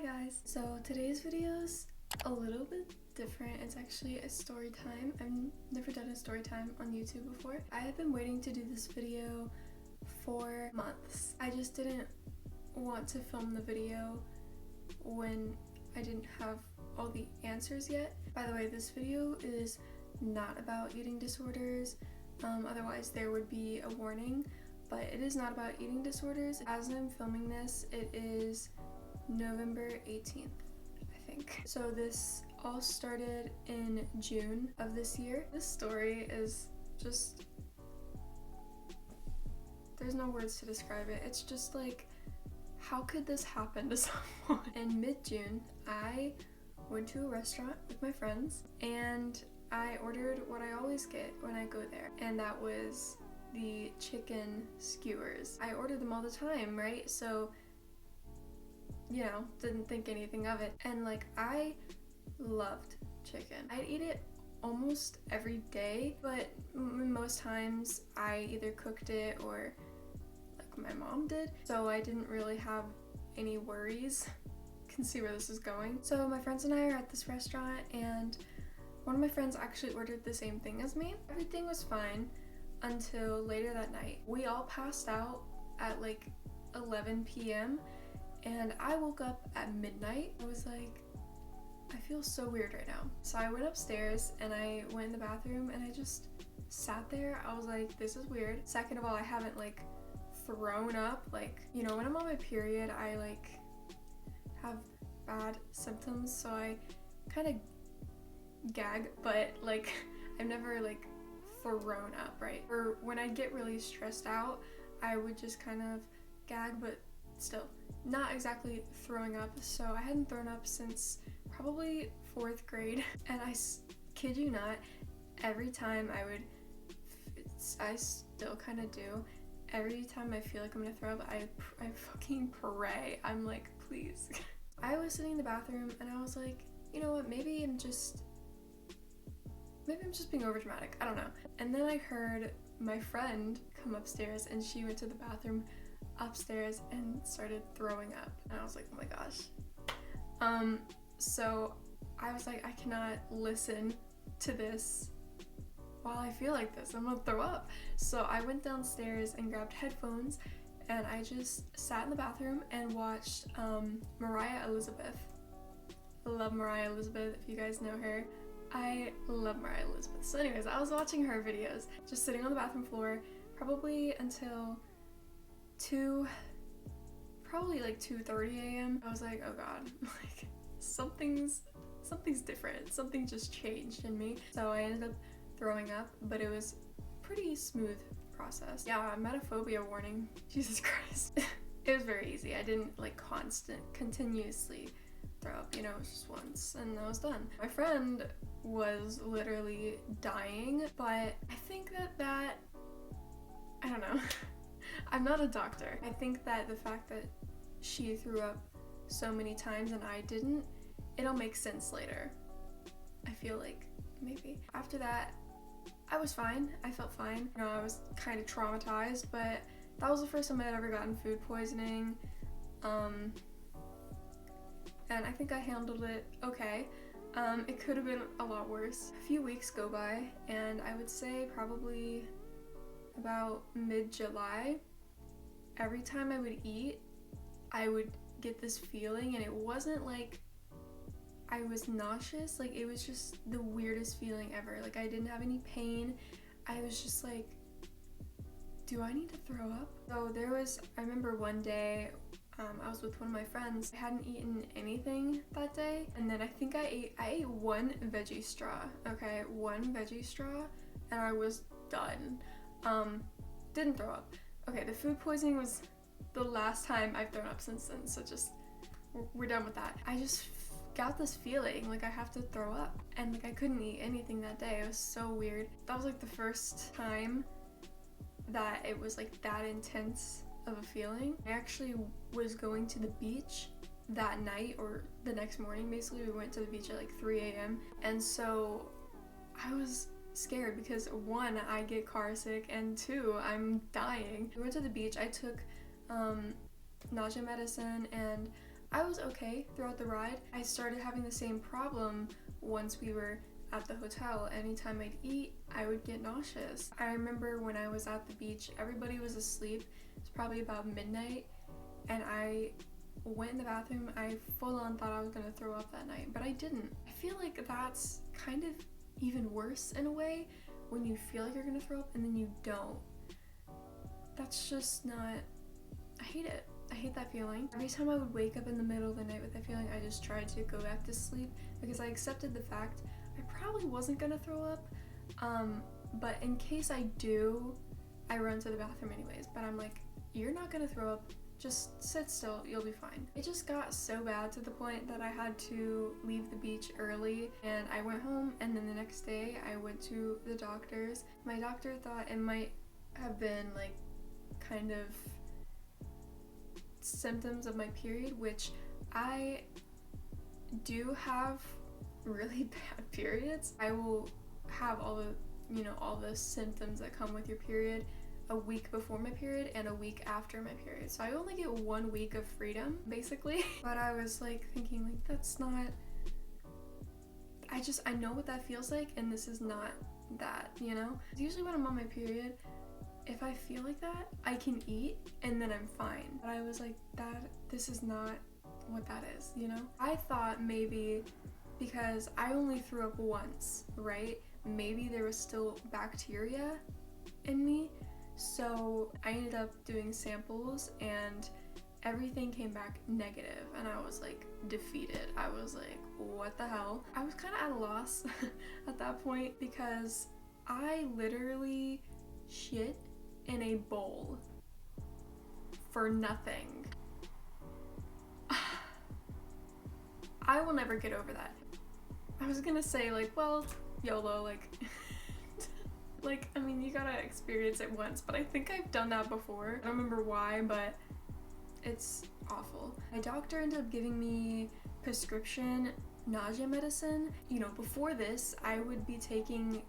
guys! So today's video's a little bit different. It's actually a story time. I've never done a story time on YouTube before. I have been waiting to do this video for months. I just didn't want to film the video when I didn't have all the answers yet. By the way, this video is not about eating disorders, otherwise there would be a warning, but it is not about eating disorders. As I'm filming this, it is November 18th, I think. So this all started in June of this year. This story is just, there's no words to describe it. It's just like, how could this happen to someone? In mid-June, I went to a restaurant with my friends and I ordered what I always get when I go there, and that was the chicken skewers. I order them all the time, right? So, you know, didn't think anything of it. And like, I loved chicken. I'd eat it almost every day, but most times I either cooked it or like my mom did. So I didn't really have any worries. Can see where this is going. So my friends and I are at this restaurant, and one of my friends actually ordered the same thing as me. Everything was fine until later that night. We all passed out at like 11 p.m. and I woke up at midnight. I was like, I feel so weird right now. So I went upstairs and I went in the bathroom and I just sat there. I was like, this is weird. Second of all, I haven't like thrown up. Like, you know, when I'm on my period, I like have bad symptoms, so I kind of gag, but like I've never like thrown up, right? Or when I get really stressed out, I would just kind of gag, but still not exactly throwing up. So I hadn't thrown up since probably 4th grade, and I kid you not, every time I still kind of do, every time I feel like I'm gonna throw up, I fucking pray. I'm like, please. I was sitting in the bathroom and I was like, you know what, maybe I'm just being overdramatic, I don't know. And then I heard my friend come upstairs and she went to the bathroom upstairs and started throwing up. And I was like, oh my gosh. So I was like, I cannot listen to this while I feel like this. I'm gonna throw up. So I went downstairs and grabbed headphones and I just sat in the bathroom and watched Mariah Elizabeth. I love Mariah Elizabeth, if you guys know her. I love Mariah Elizabeth. So anyways, I was watching her videos, just sitting on the bathroom floor, probably until probably like 2:30 a.m. I was like, oh god, like something's different. Something just changed in me. So I ended up throwing up, but it was pretty smooth process. Yeah, emetophobia warning. Jesus Christ. It was very easy. I didn't like continuously throw up, you know, it was just once and I was done. My friend was literally dying, but I think that I don't know. I'm not a doctor. I think that the fact that she threw up so many times and I didn't, it'll make sense later. I feel like, maybe. After that, I was fine. I felt fine. You know, I was kind of traumatized, but that was the first time I had ever gotten food poisoning. And I think I handled it okay. It could have been a lot worse. A few weeks go by, and I would say probably about mid-July, every time I would eat, I would get this feeling, and it wasn't like I was nauseous, like it was just the weirdest feeling ever. Like I didn't have any pain. I was just like, do I need to throw up? So I remember one day, I was with one of my friends. I hadn't eaten anything that day, and then I think I ate one veggie straw, okay? One veggie straw, and I was done. Didn't throw up. Okay, the food poisoning was the last time I've thrown up since then, so just, we're done with that. I just got this feeling like I have to throw up, and like I couldn't eat anything that day. It was so weird. That was like the first time that it was like that intense of a feeling. I actually was going to the beach that night, or the next morning basically. We went to the beach at like 3 a.m. and so I was scared because 1, I get car sick, and 2, I'm dying. We went to the beach. I took nausea medicine and I was okay throughout the ride. I started having the same problem once we were at the hotel. Anytime I'd eat, I would get nauseous. I remember when I was at the beach, everybody was asleep. It's probably about midnight, and I went in the bathroom. I full on thought I was gonna throw up that night, but I didn't. I feel like that's kind of even worse in a way, when you feel like you're gonna throw up and then you don't. That's just not, I hate it. I hate that feeling. Every time I would wake up in the middle of the night with that feeling, I just tried to go back to sleep because I accepted the fact I probably wasn't gonna throw up. But in case I do, I run to the bathroom anyways. But I'm like, you're not gonna throw up, just sit still, you'll be fine. It just got so bad to the point that I had to leave the beach early, and I went home, and then the next day I went to the doctor's. My doctor thought it might have been like kind of symptoms of my period, which I do have really bad periods. I will have all the symptoms that come with your period a week before my period and a week after my period. So I only get 1 week of freedom, basically. But I was like thinking, like, that's not, I know what that feels like, and this is not that, you know? Usually when I'm on my period, if I feel like that, I can eat and then I'm fine. But I was like, this is not what that is, you know? I thought maybe because I only threw up once, right? Maybe there was still bacteria in me. So I ended up doing samples and everything came back negative, and I was like defeated. I was like, what the hell? I was kind of at a loss at that point because I literally shit in a bowl for nothing. I will never get over that. I was gonna say like, well, YOLO, like like, I mean, you gotta experience it once, but I think I've done that before. I don't remember why, but it's awful. My doctor ended up giving me prescription nausea medicine. You know, before this, I would be taking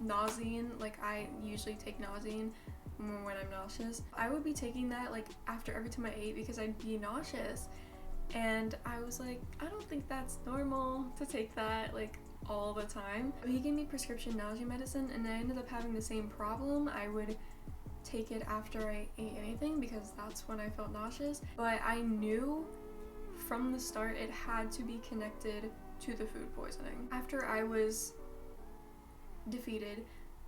Nauseine, like I usually take Nauseine when I'm nauseous. I would be taking that like after every time I ate because I'd be nauseous. And I was like, I don't think that's normal to take that like all the time. He gave me prescription nausea medicine, and I ended up having the same problem. I would take it after I ate anything because that's when I felt nauseous. But I knew from the start it had to be connected to the food poisoning. After I was defeated,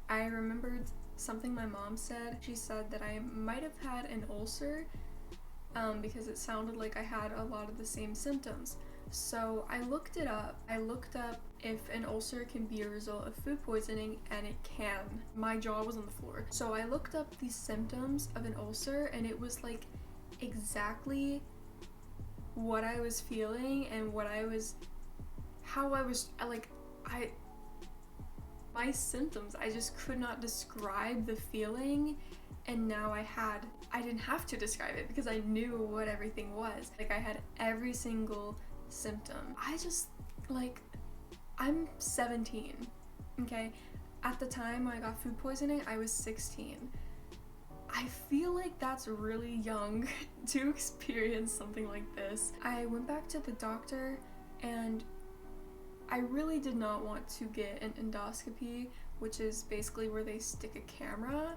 I remembered something my mom said. She said that I might have had an ulcer because it sounded like I had a lot of the same symptoms. So I looked it up. I looked up if an ulcer can be a result of food poisoning, and it can. My jaw was on the floor. So I looked up the symptoms of an ulcer, and it was like exactly what I was feeling and my symptoms. I just could not describe the feeling, and now I didn't have to describe it because I knew what everything was. Like I had every single symptom. I'm 17, okay? At the time when I got food poisoning, I was 16. I feel like that's really young to experience something like this. I went back to the doctor, and I really did not want to get an endoscopy, which is basically where they stick a camera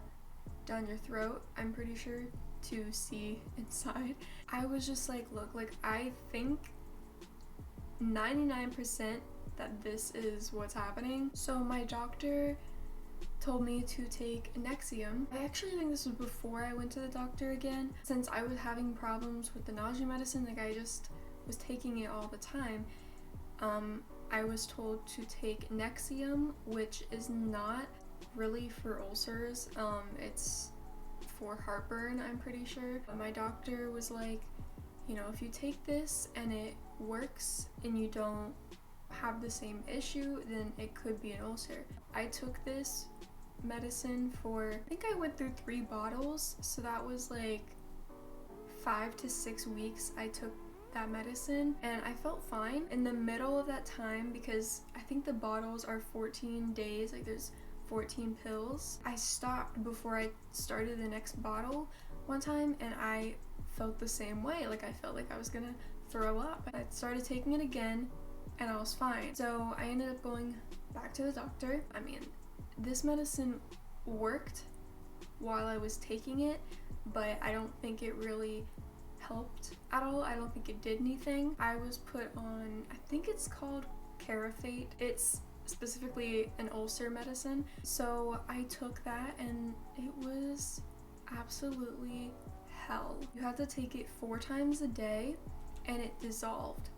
down your throat, I'm pretty sure, to see inside. I was just like, look, like I think 99% that this is what's happening. So my doctor told me to take Nexium. I actually think this was before I went to the doctor again. Since I was having problems with the nausea medicine, like I just was taking it all the time, I was told to take Nexium, which is not really for ulcers. It's for heartburn, I'm pretty sure. But my doctor was like, you know, if you take this and it works and you don't have the same issue, then it could be an ulcer. I took this medicine for, I think I went through 3 bottles, so that was like 5 to 6 weeks I took that medicine, and I felt fine. In the middle of that time, because I think the bottles are 14 days, like there's 14 pills, I stopped before I started the next bottle one time, and I felt the same way. Like I felt like I was gonna throw up. I started taking it again and I was fine. So I ended up going back to the doctor. I mean, this medicine worked while I was taking it, but I don't think it really helped at all. I don't think it did anything. I was put on, I think it's called Carafate. It's specifically an ulcer medicine. So I took that and it was absolutely hell. You had to take it 4 times a day and it dissolved,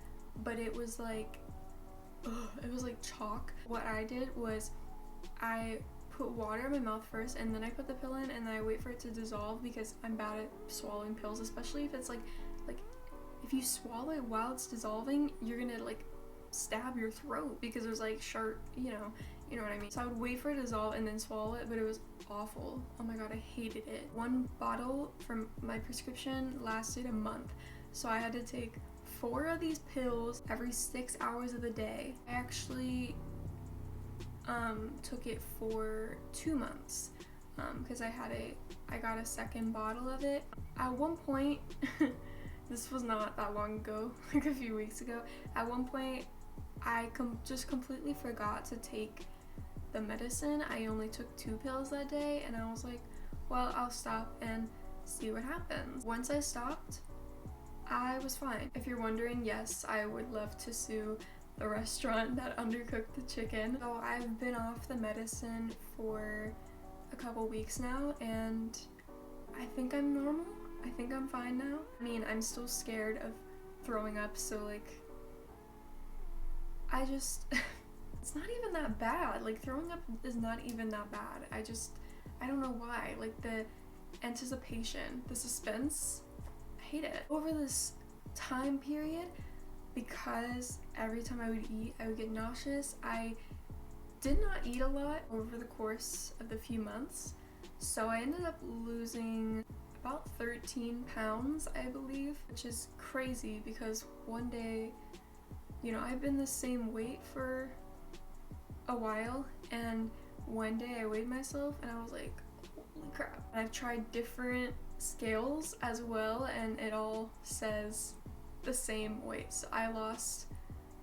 but it was like, it was like chalk. What I did was I put water in my mouth first and then I put the pill in and then I wait for it to dissolve because I'm bad at swallowing pills, especially if it's like if you swallow it while it's dissolving, you're gonna like stab your throat because there's like sharp, you know what I mean. So I would wait for it to dissolve and then swallow it, but it was awful. Oh my god, I hated it. 1 bottle from my prescription lasted a month, so I had to take 4 of these pills every 6 hours of the day. I actually took it for 2 months because I got a second bottle of it. At one point, this was not that long ago, like a few weeks ago, at one point I just completely forgot to take the medicine. I only took 2 pills that day and I was like, well, I'll stop and see what happens. Once I stopped, I was fine. If you're wondering, yes, I would love to sue the restaurant that undercooked the chicken. So I've been off the medicine for a couple weeks now and I think I'm normal. I think I'm fine now. I mean, I'm still scared of throwing up, so like, it's not even that bad. Like, throwing up is not even that bad. I don't know why. Like, the anticipation, the suspense, I hate it. Over this time period, because every time I would eat, I would get nauseous, I did not eat a lot over the course of the few months. So I ended up losing about 13 pounds, I believe, which is crazy because one day, you know, I've been the same weight for a while, and one day I weighed myself and I was like, holy crap. And I've tried different scales as well and it all says the same weight. So I lost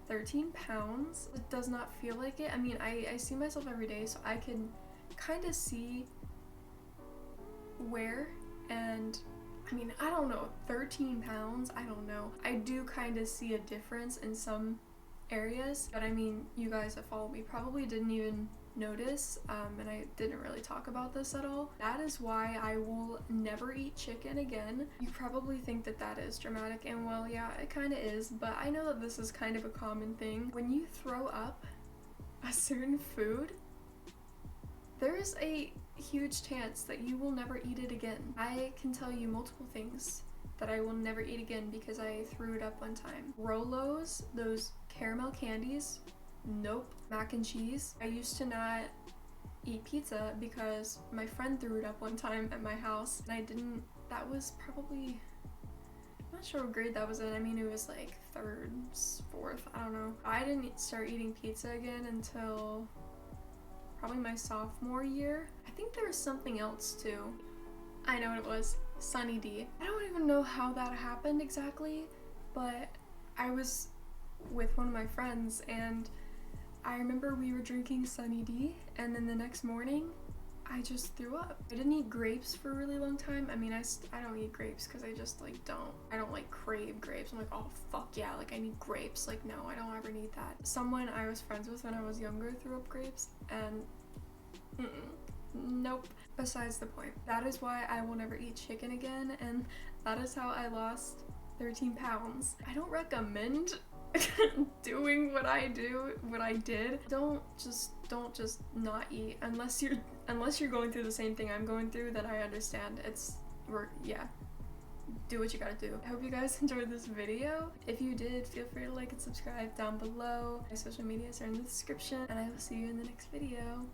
13 pounds. It does not feel like it. I mean, I see myself every day, so I can kind of see where, and I mean, I don't know, 13 pounds, I don't know. I do kind of see a difference in some areas, but I mean, you guys that follow me probably didn't even notice, and I didn't really talk about this at all. That is why I will never eat chicken again. You probably think that that is dramatic, and well, yeah, it kind of is, but I know that this is kind of a common thing. When you throw up a certain food, there's a huge chance that you will never eat it again. I can tell you multiple things that I will never eat again because I threw it up one time. Rolos, those caramel candies, nope. Mac and cheese. I used to not eat pizza because my friend threw it up one time at my house and I didn't, that was probably, I'm not sure what grade that was in. I mean, it was like 3rd, 4th, I don't know. I didn't start eating pizza again until probably my sophomore year. I think there was something else too. I know what it was. Sunny D. I don't even know how that happened exactly, but I was with one of my friends and I remember we were drinking Sunny D and then the next morning I just threw up. I didn't eat grapes for a really long time. I mean, I don't eat grapes because I just like I don't like crave grapes. I'm like, oh fuck yeah, like I need grapes. Like no, I don't ever need that. Someone I was friends with when I was younger threw up grapes and nope. Besides the point. That is why I will never eat chicken again, and that is how I lost 13 pounds. I don't recommend doing what I did. Don't just not eat unless you're going through the same thing I'm going through. Then I understand. Yeah, do what you gotta do. I hope you guys enjoyed this video. If you did, feel free to like and subscribe down below. My social medias are in the description, and I will see you in the next video.